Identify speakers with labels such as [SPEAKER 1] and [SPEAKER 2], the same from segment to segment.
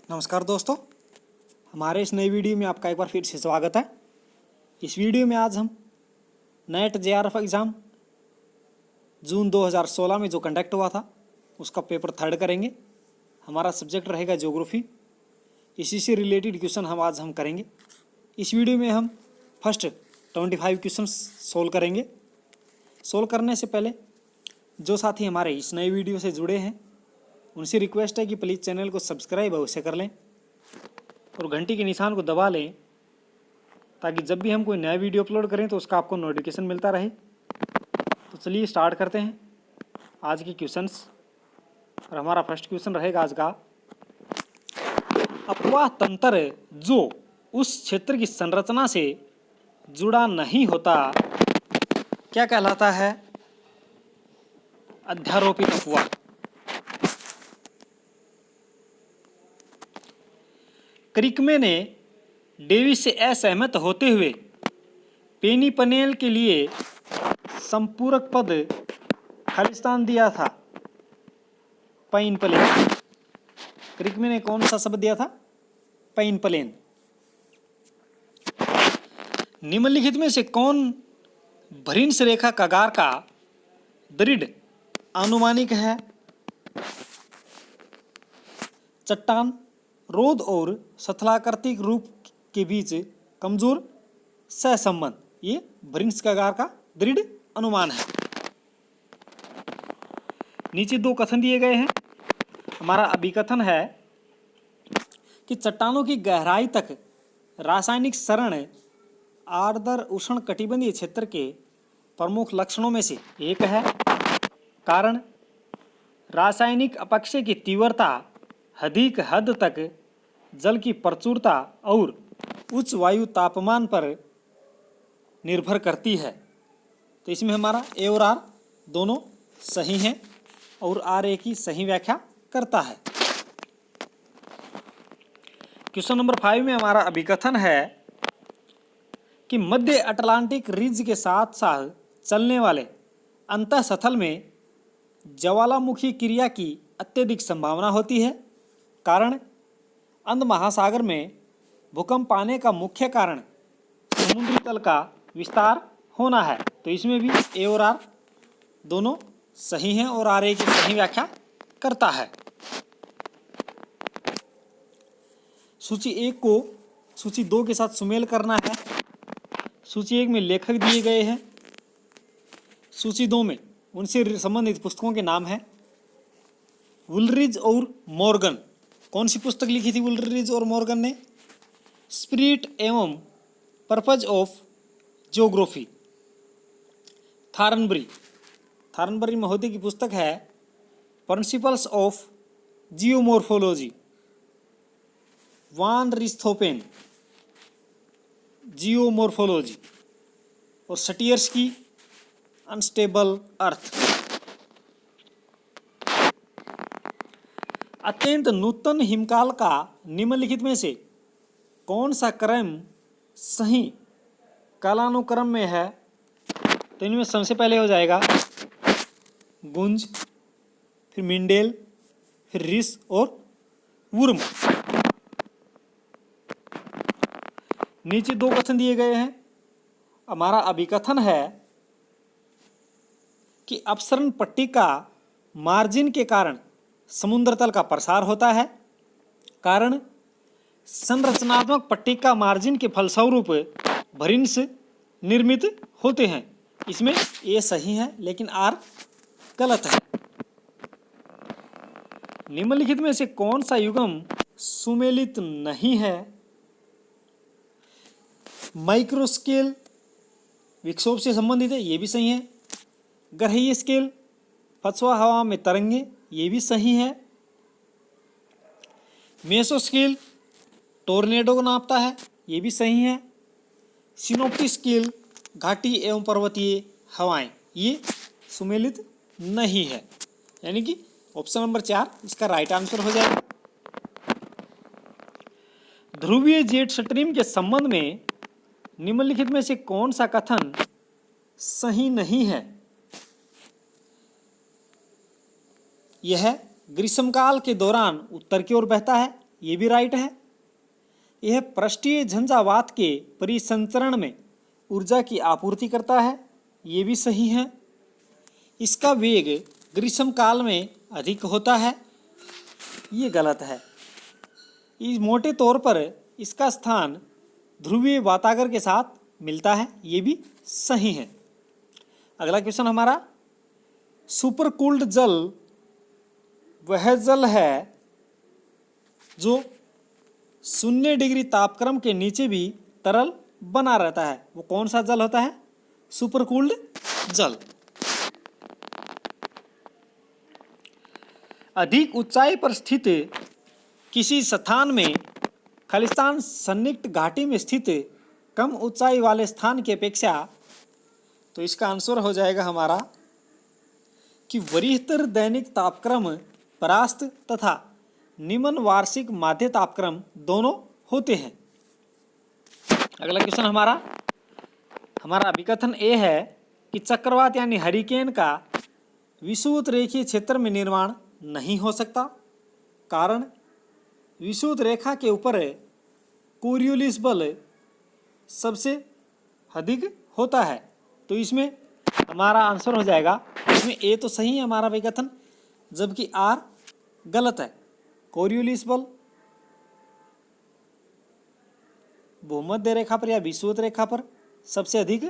[SPEAKER 1] नमस्कार दोस्तों, हमारे इस नई वीडियो में आपका एक बार फिर से स्वागत है। इस वीडियो में आज हम नेट जेआरएफ एग्ज़ाम जून 2016 में जो कंडक्ट हुआ था उसका पेपर थर्ड करेंगे। हमारा सब्जेक्ट रहेगा ज्योग्राफी। इसी से रिलेटेड क्वेश्चन हम करेंगे। इस वीडियो में हम फर्स्ट 25 क्वेश्चन सोल्व करेंगे। सोल्व करने से पहले जो साथी हमारे इस नई वीडियो से जुड़े हैं उनसे रिक्वेस्ट है कि प्लीज़ चैनल को सब्सक्राइब अवश्य कर लें और घंटी के निशान को दबा लें ताकि जब भी हम कोई नया वीडियो अपलोड करें तो उसका आपको नोटिफिकेशन मिलता रहे। तो चलिए स्टार्ट करते हैं आज के क्वेश्चंस। और हमारा फर्स्ट क्वेश्चन रहेगा आज का, अपवाह तंत्र जो उस क्षेत्र की संरचना से जुड़ा नहीं होता क्या कहलाता है? अध्यारोपित अपवाह। क्रिकमे ने डेविस से असहमत होते हुए पेनीपनेल के लिए संपूरक पद खालिस्तान दिया था। पाइनप्लेन। क्रिकमे ने कौन सा शब्द दिया था? पाइनप्लेन। निम्नलिखित में से कौन भ्रंश रेखा कगार का दृढ़ आनुमानिक है? चट्टान, रोध और स्थलाकृतिक रूप के बीच कमजोर सहसंबंध, ये भ्रंश कगार का दृढ़ अनुमान है। नीचे दो कथन दिए गए हैं। हमारा अभिकथन है कि चट्टानों की गहराई तक रासायनिक क्षरण आर्द्र उष्ण कटिबंधीय क्षेत्र के प्रमुख लक्षणों में से एक है। कारण, रासायनिक अपक्षय की तीव्रता अधिक हद तक जल की प्रचुरता और उच्च वायु तापमान पर निर्भर करती है। तो इसमें हमारा ए और आर दोनों सही हैं और आर ए की सही व्याख्या करता है। क्वेश्चन नंबर 5 में हमारा अभिकथन है कि मध्य अटलांटिक रिज के साथ साथ चलने वाले अंतःस्थल में ज्वालामुखी क्रिया की अत्यधिक संभावना होती है। कारण, अंध महासागर में भूकंप आने का मुख्य कारण समुद्री तल का विस्तार होना है। तो इसमें भी ए और आर दोनों सही हैं और आर ए की सही व्याख्या करता है। सूची 1 को सूची 2 के साथ सुमेल करना है। सूची 1 में लेखक दिए गए हैं। सूची 2 में उनसे संबंधित पुस्तकों के नाम हैं। वुलरिज और मॉर्गन। कौन सी पुस्तक लिखी थी वुलरिज और मॉर्गन ने? स्पिरिट एवं पर्पज ऑफ ज्योग्राफी। थारनबरी महोदय की पुस्तक है प्रिंसिपल्स ऑफ जियोमॉर्फोलॉजी। वान रिस्थोपेन जियोमॉर्फोलॉजी और सटियर्स की अनस्टेबल अर्थ। अत्यंत नूतन हिमकाल का निम्नलिखित में से कौन सा क्रम सही कालानुक्रम में है? तो इनमें सबसे पहले हो जाएगा गुंज, फिर मिंडेल, फिर रिस और वुर्म। नीचे दो कथन दिए गए हैं। हमारा अभिकथन है कि अपसरण पट्टिका मार्जिन के कारण समुद्र तल का प्रसार होता है। कारण, संरचनात्मक पट्टिका मार्जिन के फलस्वरूप भ्रंश निर्मित होते हैं। इसमें ए सही है लेकिन आर गलत है। निम्नलिखित में से कौन सा युग्म सुमेलित नहीं है? माइक्रोस्केल विक्षोभ से संबंधित है, ये भी सही है। ग्रहीय स्केल पछुआ हवा में तरंगे, ये भी सही है। मेसोस्केल टोर्नेडो को नापता है, ये भी सही है। सिनोप्टिक स्केल घाटी एवं पर्वतीय हवाएं, ये सुमेलित नहीं है। यानी कि ऑप्शन नंबर 4 इसका राइट आंसर हो जाएगा। ध्रुवीय जेट स्ट्रीम के संबंध में निम्नलिखित में से कौन सा कथन सही नहीं है? यह ग्रीष्मकाल के दौरान उत्तर की ओर बहता है, ये भी राइट है। यह पृष्ठीय झंझावात के परिसंचरण में ऊर्जा की आपूर्ति करता है, ये भी सही है। इसका वेग ग्रीष्म काल में अधिक होता है, ये गलत है। इस मोटे तौर पर इसका स्थान ध्रुवीय वातागर के साथ मिलता है, ये भी सही है। अगला क्वेश्चन हमारा, सुपर कूल्ड जल वह जल है जो 0 डिग्री तापक्रम के नीचे भी तरल बना रहता है, वो कौन सा जल होता है? सुपर कूल्ड जल। अधिक ऊंचाई पर स्थित किसी स्थान में खालिस्तान सन्निकट घाटी में स्थित कम ऊंचाई वाले स्थान की अपेक्षा, तो इसका आंसर हो जाएगा हमारा कि वरीयतर दैनिक तापक्रम परास्त तथा निम्न वार्षिक माध्य तापक्रम दोनों होते हैं। अगला क्वेश्चन हमारा विकथन ए है कि चक्रवात यानी हरिकेन का विषुवत रेखीय क्षेत्र में निर्माण नहीं हो सकता। कारण, विषुवत रेखा के ऊपर कोरियोलिस बल सबसे अधिक होता है, तो इसमें हमारा आंसर हो जाएगा, इसमें ए तो सही है हमारा विकथन, जबकि आर गलत है। कोरियोलिस बल भूमध्य रेखा पर या विषुवत रेखा पर सबसे अधिक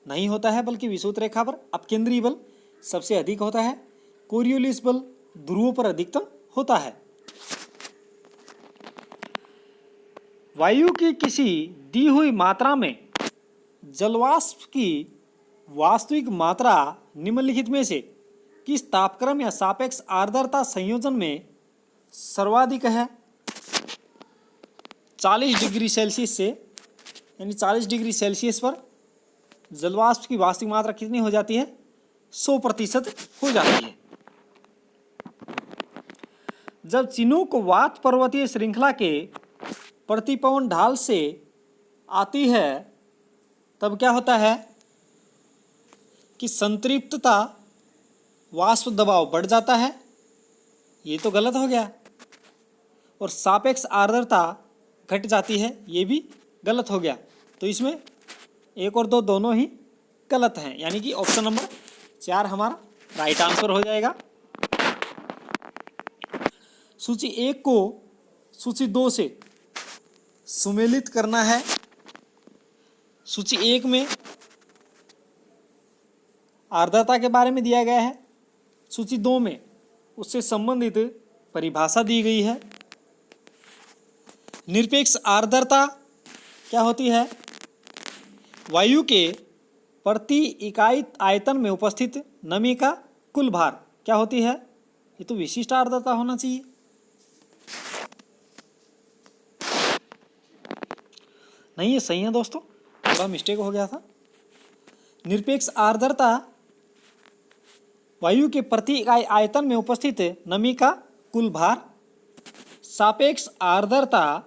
[SPEAKER 1] नहीं होता है, बल्कि विषुवत रेखा पर अपकेंद्रीय बल सबसे अधिक होता है। कोरियोलिस बल ध्रुवों पर अधिकतम होता है। वायु की किसी दी हुई मात्रा में जलवाष्प की वास्तविक मात्रा निम्नलिखित में से किस तापक्रम या सापेक्ष आर्द्रता संयोजन में सर्वाधिक है? 40 डिग्री सेल्सियस से, यानी 40 डिग्री सेल्सियस पर जलवाष्प की वास्तविक मात्रा कितनी हो जाती है? 100% हो जाती है। जब चिनूक वात पर्वतीय श्रृंखला के प्रतिपवन ढाल से आती है, तब क्या होता है कि संतृप्तता वाष्प दबाव बढ़ जाता है, ये तो गलत हो गया। और सापेक्ष आर्द्रता घट जाती है, ये भी गलत हो गया। तो इसमें 1 और 2 दोनों ही गलत हैं, यानी कि ऑप्शन नंबर 4 हमारा राइट आंसर हो जाएगा। सूची 1 को सूची 2 से सुमेलित करना है। सूची 1 में आर्द्रता के बारे में दिया गया है, सूची 2 में उससे संबंधित परिभाषा दी गई है। निरपेक्ष आर्द्रता क्या होती है? वायु के प्रति इकाई आयतन में उपस्थित नमी का कुल भार क्या होती है? ये तो विशिष्ट आर्द्रता होना चाहिए। नहीं, ये सही है दोस्तों, थोड़ा मिस्टेक हो गया था। निरपेक्ष आर्द्रता वायु के प्रति इकाई आयतन में उपस्थित नमी का कुल भार। सापेक्ष आर्द्रता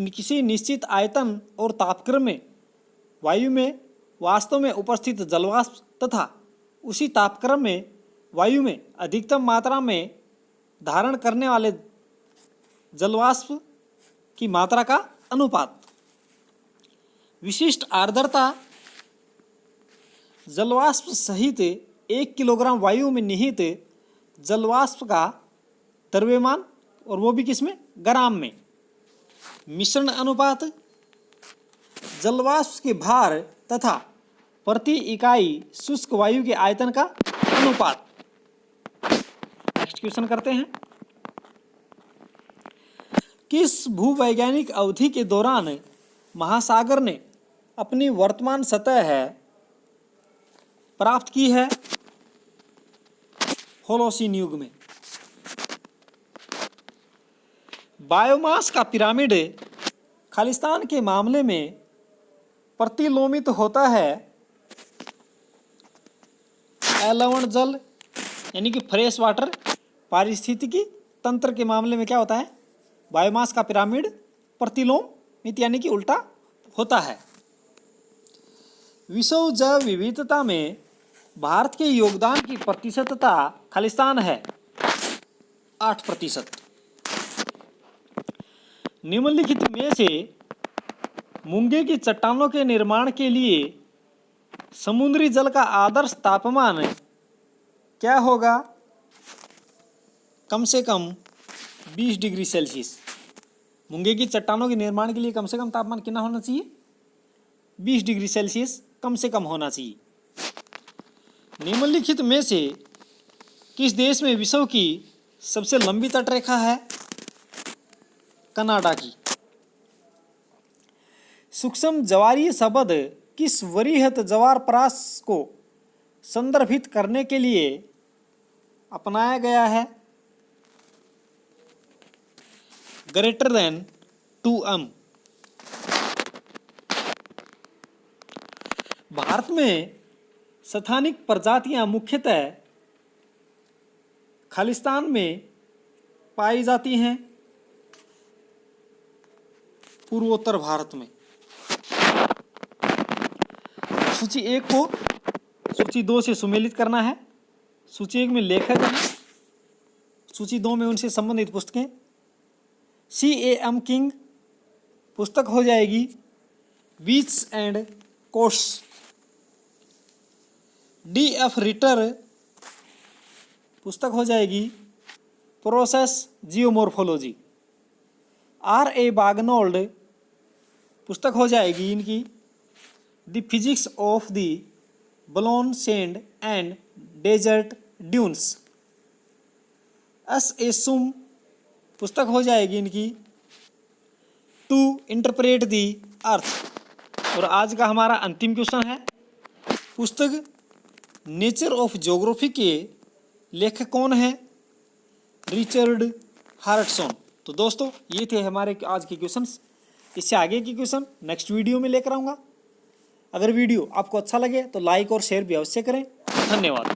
[SPEAKER 1] किसी निश्चित आयतन और तापक्रम में वायु में वास्तव में उपस्थित जलवाष्प तथा उसी तापक्रम में वायु में अधिकतम मात्रा में धारण करने वाले जलवाष्प की मात्रा का अनुपात। विशिष्ट आर्द्रता जलवाष्प सहित 1 किलोग्राम वायु में निहित जलवाष्प का द्रव्यमान, और वो भी किसमें? ग्राम में। मिश्रण अनुपात जलवाष्प के भार तथा प्रति इकाई शुष्क वायु के आयतन का अनुपात। नेक्स्ट क्वेश्चन करते हैं। किस भूवैज्ञानिक अवधि के दौरान महासागर ने अपनी वर्तमान सतह प्राप्त की है? होलोसीन युग में। बायोमास का पिरामिड खालिस्तान के मामले में प्रतिलोमित होता है अलवण जल, यानी कि फ्रेश वाटर पारिस्थितिकी तंत्र के मामले में क्या होता है? बायोमास का पिरामिड प्रतिलोमित, यानी कि उल्टा होता है। विश्व जैव विविधता में भारत के योगदान की प्रतिशतता खालिस्तान है। 8%। निम्नलिखित में से मूंगे की चट्टानों के निर्माण के लिए समुद्री जल का आदर्श तापमान क्या होगा? कम से कम 20 डिग्री सेल्सियस। मूंगे की चट्टानों के निर्माण के लिए कम से कम तापमान कितना होना चाहिए? 20 डिग्री सेल्सियस कम से कम होना चाहिए। निम्नलिखित में से किस देश में विश्व की सबसे लंबी तटरेखा है? कनाडा की। सूक्ष्म ज्वारीय शब्द किस वृहत ज्वार प्राश को संदर्भित करने के लिए अपनाया गया है? Greater than 2m। भारत में स्थानिक प्रजातियां मुख्यतः खालिस्तान में पाई जाती हैं। पूर्वोत्तर भारत में। सूची 1 को सूची 2 से सुमेलित करना है। सूची 1 में लेखक हैं, सूची 2 में उनसे संबंधित पुस्तकें। C.A.M. किंग पुस्तक हो जाएगी बीच एंड कोस्ट्स। D.F. रिटर पुस्तक हो जाएगी प्रोसेस जियोमॉर्फोलॉजी। R.A. बागनोल्ड पुस्तक हो जाएगी इनकी the physics of the blown sand and desert dunes. S.A. सुम पुस्तक हो जाएगी इनकी टू इंटरप्रेट द अर्थ। और आज का हमारा अंतिम क्वेश्चन है, पुस्तक नेचर ऑफ ज्योग्राफी के लेखक कौन है? रिचर्ड हार्टसॉन। तो दोस्तों ये थे हमारे आज के क्वेश्चंस। इससे आगे के क्वेश्चन नेक्स्ट वीडियो में लेकर आऊँगा। अगर वीडियो आपको अच्छा लगे तो लाइक और शेयर भी अवश्य करें। धन्यवाद।